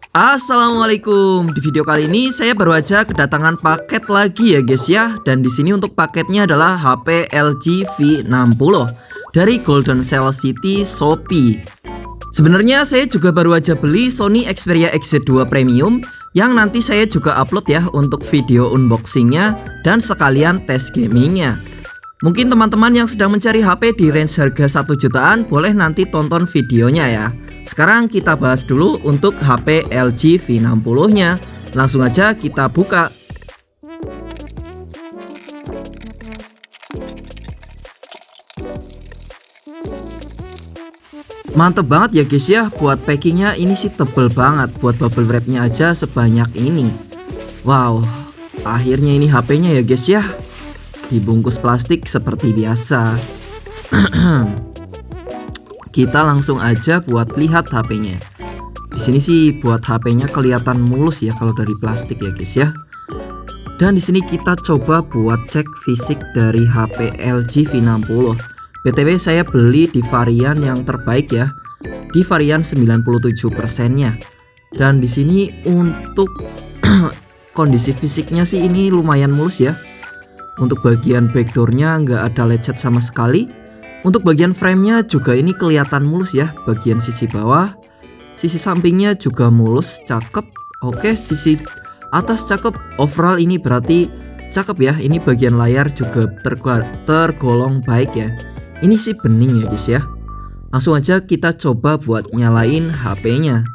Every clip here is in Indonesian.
Assalamualaikum. Di video kali ini saya baru aja kedatangan paket lagi ya guys ya. Dan di sini untuk paketnya adalah HP LG V60 dari Golden Cell City Shopee. Sebenarnya saya juga baru aja beli Sony Xperia XZ2 Premium yang nanti saya juga upload ya untuk video unboxingnya dan sekalian tes gamingnya. Mungkin teman-teman yang sedang mencari HP di range harga 1 jutaan boleh nanti tonton videonya ya. Sekarang kita bahas dulu untuk HP LG V60 nya. Langsung aja kita buka. Mantep banget ya guys ya, buat packingnya ini sih tebel banget. Buat bubble wrapnya aja sebanyak ini. Wow, akhirnya ini HP-nya ya guys ya, dibungkus plastik seperti biasa. Kita langsung aja buat lihat HP-nya. Di sini sih buat HP-nya kelihatan mulus ya kalau dari plastik ya guys ya. Dan di sini kita coba buat cek fisik dari HP LG V60. BTW saya beli di varian yang terbaik ya, di varian 97%-nya. Dan di sini untuk kondisi fisiknya sih ini lumayan mulus ya. Untuk bagian backdoornya nggak ada lecet sama sekali. Untuk bagian framenya juga ini kelihatan mulus ya. Bagian sisi bawah, sisi sampingnya juga mulus, cakep. Oke, sisi atas cakep. Overall ini berarti cakep ya. Ini bagian layar juga tergolong baik ya. Ini sih bening ya guys ya. Langsung aja kita coba buat nyalain HP-nya.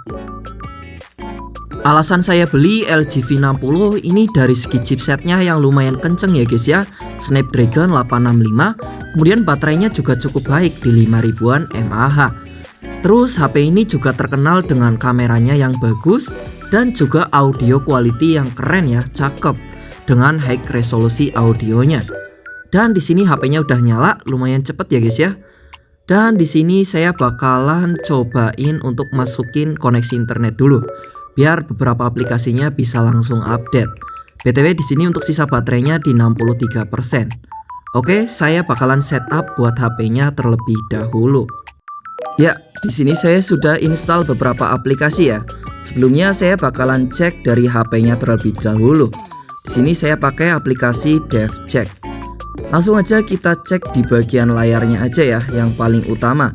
Alasan saya beli LG V60 ini dari segi chipsetnya yang lumayan kenceng ya guys ya, Snapdragon 865. Kemudian baterainya juga cukup baik di 5000-an mAh. Terus HP ini juga terkenal dengan kameranya yang bagus dan juga audio quality yang keren ya, cakep dengan high resolusi audionya. Dan di sini HP-nya udah nyala, lumayan cepet ya guys ya. Dan di sini saya bakalan cobain untuk masukin koneksi internet dulu, biar beberapa aplikasinya bisa langsung update. BTW di sini untuk sisa baterainya di 63%. Oke, saya bakalan setup buat HP-nya terlebih dahulu. Ya, di sini saya sudah install beberapa aplikasi ya. Sebelumnya saya bakalan cek dari HP-nya terlebih dahulu. Di sini saya pakai aplikasi DevCheck. Langsung aja kita cek di bagian layarnya aja ya, yang paling utama.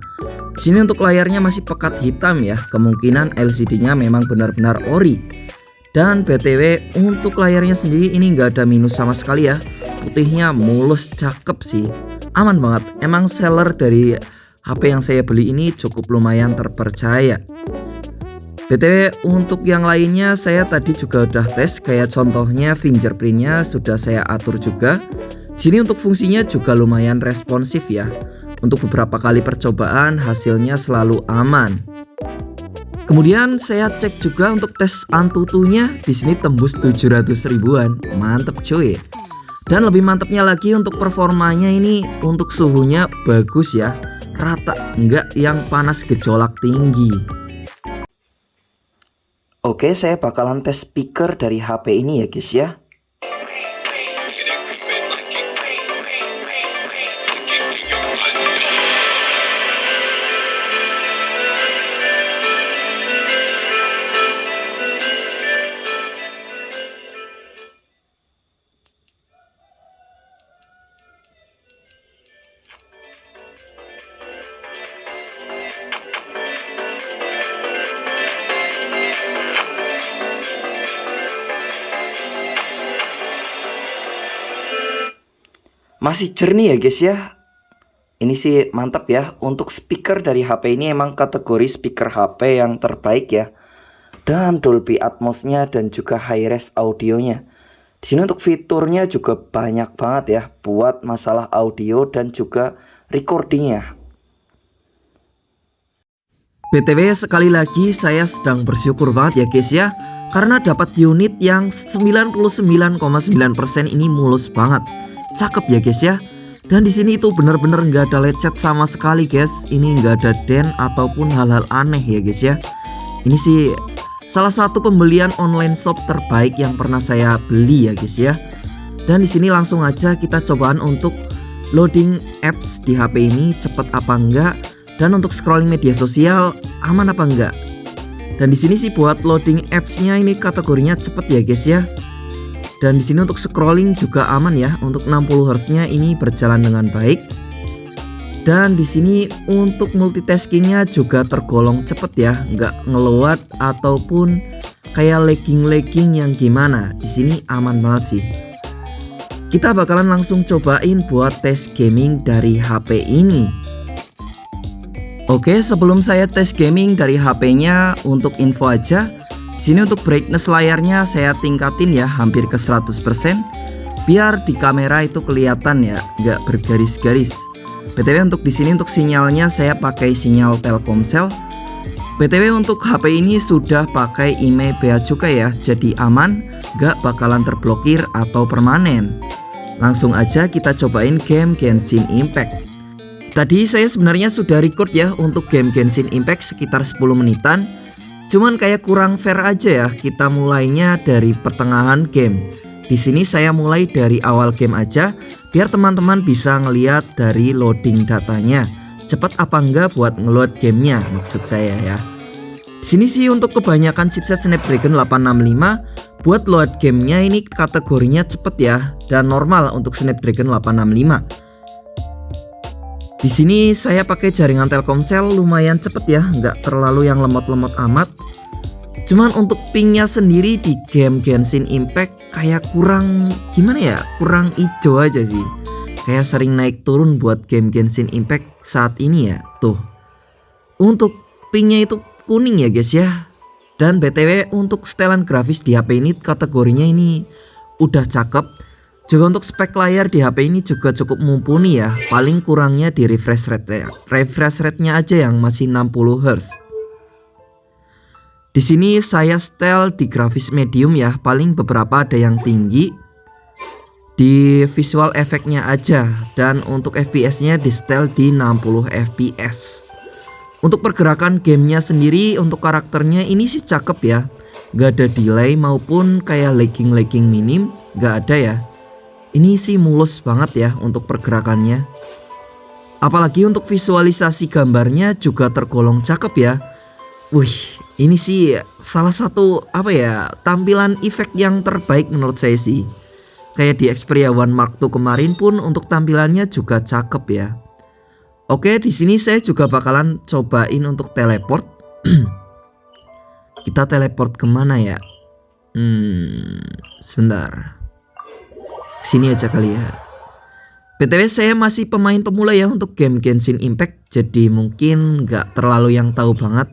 Di sini untuk layarnya masih pekat hitam ya, kemungkinan LCD-nya memang benar-benar ori. Dan BTW untuk layarnya sendiri ini nggak ada minus sama sekali ya. Putihnya mulus, cakep sih. Aman banget. Emang seller dari HP yang saya beli ini cukup lumayan terpercaya. BTW untuk yang lainnya saya tadi juga udah tes, kayak contohnya fingerprintnya sudah saya atur juga. Sini untuk fungsinya juga lumayan responsif ya. Untuk beberapa kali percobaan hasilnya selalu aman. Kemudian saya cek juga untuk tes Antutunya, di sini tembus 700 ribuan. Mantep cuy. Dan lebih mantepnya lagi untuk performanya ini, untuk suhunya bagus ya, rata, nggak yang panas gejolak tinggi. Oke, saya bakalan tes speaker dari HP ini ya guys ya. Masih jernih ya guys ya. Ini sih mantap ya. Untuk speaker dari HP ini emang kategori speaker HP yang terbaik ya. Dan Dolby Atmos-nya dan juga high res audionya. Di sini untuk fiturnya juga banyak banget ya buat masalah audio dan juga recordingnya. BTW sekali lagi saya sedang bersyukur banget ya guys ya, karena dapat unit yang 99,9% ini mulus banget. Cakep ya guys ya. Dan di sini itu benar-benar nggak ada lecet sama sekali guys. Ini nggak ada dent ataupun hal-hal aneh ya guys ya. Ini sih salah satu pembelian online shop terbaik yang pernah saya beli ya guys ya. Dan di sini langsung aja kita cobaan untuk loading apps di HP ini cepet apa enggak. Dan untuk scrolling media sosial aman apa enggak? Dan di sini sih buat loading apps-nya ini kategorinya cepet ya guys ya. Dan di sini untuk scrolling juga aman ya. Untuk 60 Hz-nya ini berjalan dengan baik. Dan di sini untuk multitaskingnya juga tergolong cepet ya, nggak ngeload ataupun kayak lagging yang gimana. Di sini aman banget sih. Kita bakalan langsung cobain buat tes gaming dari HP ini. Oke, sebelum saya tes gaming dari HP-nya, untuk info aja, di sini untuk brightness layarnya saya tingkatin ya hampir ke 100%, biar di kamera itu kelihatan ya, nggak bergaris-garis. BTW untuk di sini untuk sinyalnya saya pakai sinyal Telkomsel. BTW untuk HP ini sudah pakai IMEI Bea Cukai ya, jadi aman, nggak bakalan terblokir atau permanen. Langsung aja kita cobain game Genshin Impact. Tadi saya sebenarnya sudah record ya untuk game Genshin Impact sekitar 10 menitan. Cuman kayak kurang fair aja ya, kita mulainya dari pertengahan game. Di sini saya mulai dari awal game aja, biar teman-teman bisa ngeliat dari loading datanya. Cepet apa enggak buat ngeload gamenya, maksud saya ya. Di sini sih untuk kebanyakan chipset Snapdragon 865, buat load gamenya ini kategorinya cepet ya, dan normal untuk Snapdragon 865. Di sini saya pakai jaringan Telkomsel lumayan cepet ya, nggak terlalu yang lemot-lemot amat. Cuman untuk pingnya sendiri di game Genshin Impact kayak kurang gimana ya, kurang ijo aja sih. Kayak sering naik turun buat game Genshin Impact saat ini ya. Tuh, untuk pingnya itu kuning ya guys ya. Dan BTW untuk setelan grafis di HP ini kategorinya ini udah cakep. Juga untuk spek layar di HP ini juga cukup mumpuni ya. Paling kurangnya di refresh rate ya. Refresh rate-nya aja yang masih 60 Hz. Di sini saya setel di grafis medium ya. Paling beberapa ada yang tinggi. Di visual efeknya aja. Dan untuk FPS-nya di setel di 60 FPS. Untuk pergerakan gamenya sendiri, untuk karakternya ini sih cakep ya. Gak ada delay maupun kayak lagging minim, gak ada ya. Ini sih mulus banget ya untuk pergerakannya. Apalagi untuk visualisasi gambarnya juga tergolong cakep ya. Wih, ini sih salah satu apa ya, tampilan efek yang terbaik menurut saya sih. Kayak di Xperia One Mark II kemarin pun untuk tampilannya juga cakep ya. Oke, di sini saya juga bakalan cobain untuk teleport. Kita teleport kemana ya? Sebentar. Sini aja kali ya. BTW saya masih pemain pemula ya untuk game Genshin Impact, jadi mungkin nggak terlalu yang tahu banget.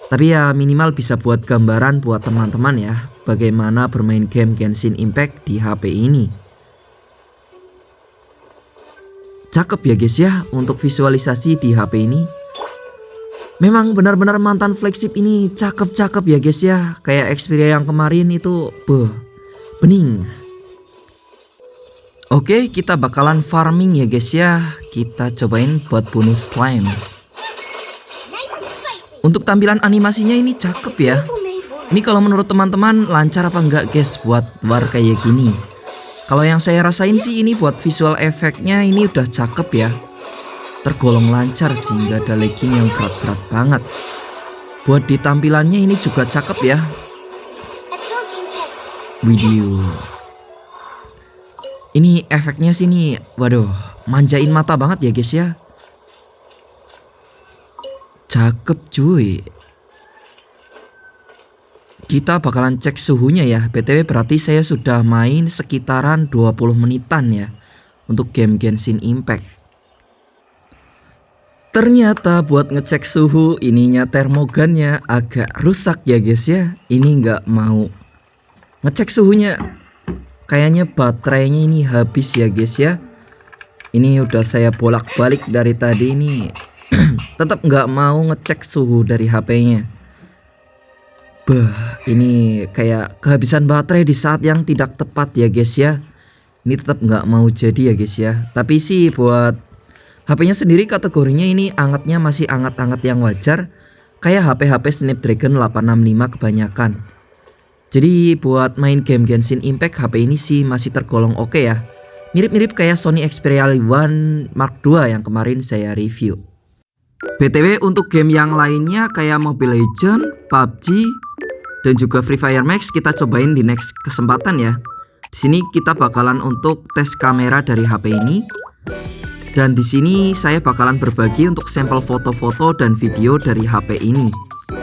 Tapi ya minimal bisa buat gambaran buat teman-teman ya, bagaimana bermain game Genshin Impact di HP ini. Cakep ya guys ya untuk visualisasi di HP ini. Memang benar-benar mantan flagship ini cakep-cakep ya guys ya. Kayak Xperia yang kemarin itu bening. Oke, kita bakalan farming ya guys ya. Kita cobain buat bonus slime. Untuk tampilan animasinya ini cakep ya. Ini kalau menurut teman-teman lancar apa enggak guys buat war kayak gini? Kalau yang saya rasain sih ini buat visual efeknya ini udah cakep ya. Tergolong lancar sih, nggak ada lagging yang berat-berat banget. Buat di tampilannya ini juga cakep ya. Video. Ini efeknya sih nih, waduh, manjain mata banget ya guys ya. Cakep cuy. Kita bakalan cek suhunya ya. BTW berarti saya sudah main sekitaran 20 menitan ya untuk game Genshin Impact. Ternyata buat ngecek suhu ininya termogannya agak rusak ya guys ya. Ini nggak mau ngecek suhunya. Kayaknya baterainya ini habis ya guys ya. Ini udah saya bolak-balik dari tadi ini. Tetap nggak mau ngecek suhu dari HP-nya. Ini kayak kehabisan baterai di saat yang tidak tepat ya guys ya. Ini tetap nggak mau jadi ya guys ya. Tapi sih buat HP-nya sendiri kategorinya ini angetnya masih anget-anget yang wajar. Kayak HP-HP Snapdragon 865 kebanyakan. Jadi buat main game Genshin Impact HP ini sih masih tergolong oke ya. Mirip-mirip kayak Sony Xperia One Mark II yang kemarin saya review. BTW untuk game yang lainnya kayak Mobile Legends, PUBG, dan juga Free Fire Max kita cobain di next kesempatan ya. Di sini kita bakalan untuk tes kamera dari HP ini. Dan di sini saya bakalan berbagi untuk sampel foto-foto dan video dari HP ini.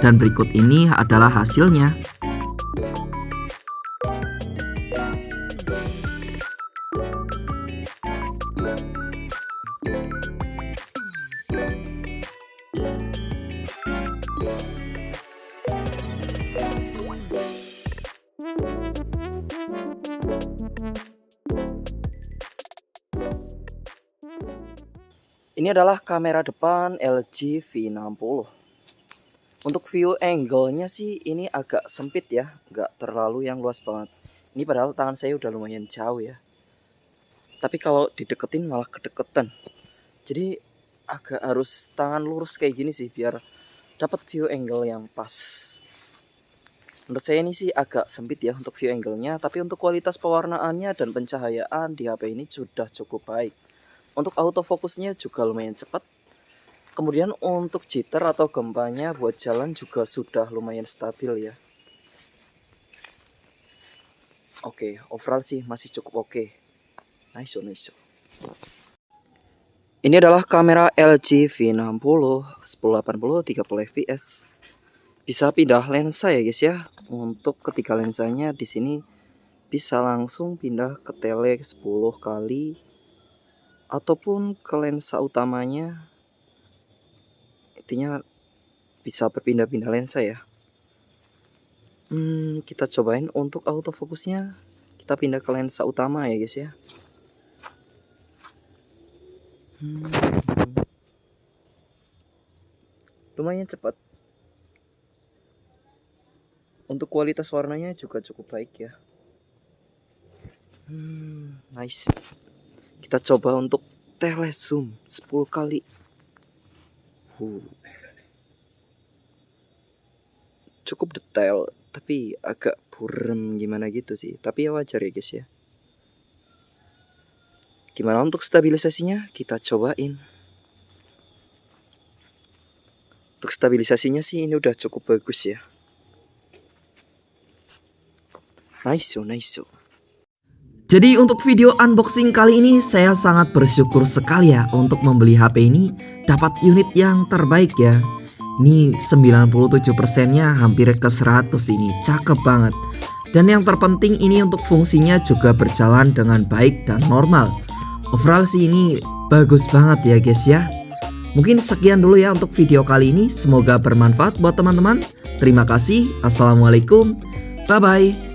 Dan berikut ini adalah hasilnya. Ini adalah kamera depan LG V60. Untuk view angle-nya sih ini agak sempit ya, nggak terlalu yang luas banget. Ini padahal tangan saya udah lumayan jauh ya. Tapi kalau dideketin malah kedeketan. Jadi agak harus tangan lurus kayak gini sih biar dapat view angle yang pas. Menurut saya ini sih agak sempit ya untuk view angle-nya, tapi untuk kualitas pewarnaannya dan pencahayaan di HP ini sudah cukup baik. Untuk autofokusnya juga lumayan cepat. Kemudian untuk jitter atau gempanya buat jalan juga sudah lumayan stabil ya. Oke, overall sih masih cukup oke. Nice. Ini adalah kamera LG V60 1080 30 fps. Bisa pindah lensa ya guys ya. Untuk ketiga lensanya di sini bisa langsung pindah ke tele 10 kali ataupun ke lensa utamanya. Intinya bisa berpindah-pindah lensa ya. Kita cobain untuk autofokusnya. Kita pindah ke lensa utama ya guys ya. Lumayan cepat. Untuk kualitas warnanya juga cukup baik ya. Nice. Kita coba untuk telezoom 10 kali. Cukup detail, tapi agak buram gimana gitu sih. Tapi ya wajar ya guys ya. Gimana untuk stabilisasinya? Kita cobain. Untuk stabilisasinya sih ini udah cukup bagus ya. Nice. Jadi untuk video unboxing kali ini saya sangat bersyukur sekali ya untuk membeli HP ini dapat unit yang terbaik ya. Ini 97%-nya hampir ke 100 ini, cakep banget. Dan yang terpenting ini untuk fungsinya juga berjalan dengan baik dan normal. Overall sih ini bagus banget ya guys ya. Mungkin sekian dulu ya untuk video kali ini, semoga bermanfaat buat teman-teman. Terima kasih, assalamualaikum, bye bye.